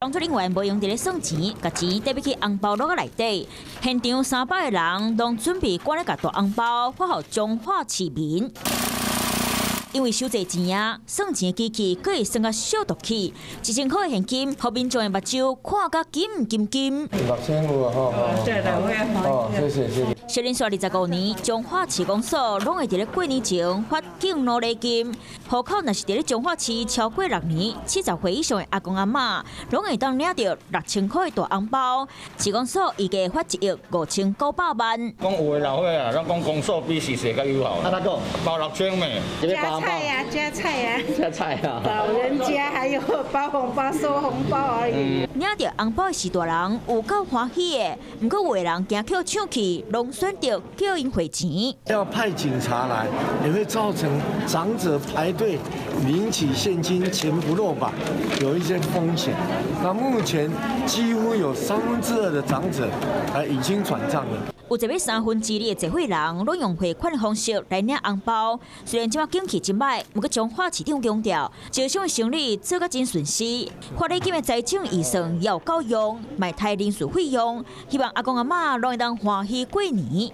当初另外无用伫咧算钱，甲钱得要去红包落个内底。现场300个人拢准备赶来甲大红包发予彰化市民。因为收济钱啊，算钱的机器可以算甲小毒气，1000块的现金，互民众的目睭看甲金金。6000有啊吼。哦，谢谢。小林说25年，彰化市公所拢会伫咧过年前发敬老礼金，户口若是伫咧彰化市超过6年，70岁以上的阿公阿嬷，拢会当领到6000块的大红包。市公所预计发1亿5900万。讲有的老岁啊，咱讲公所比市社较友好。啊，他讲包6000咩？加菜呀，加菜呀，加菜啊！老人家还有包红包、收红包而已。领到红包的是大人有够欢喜的，不过有的人惊扣抢去，拢选择叫因汇钱。要派警察来，也会造成长者排队领取现金钱不落榜，有一些风险。那目前几乎有2/3的长者已经转账了。有一位2/3的集会人拢用汇款的方式来领红包。虽然即马景气真歹，不过彰化市长强调，招商的生意做甲真顺时，发礼金的财政预算要够用，卖太人事费用，希望阿公阿嬷拢会当欢喜过年。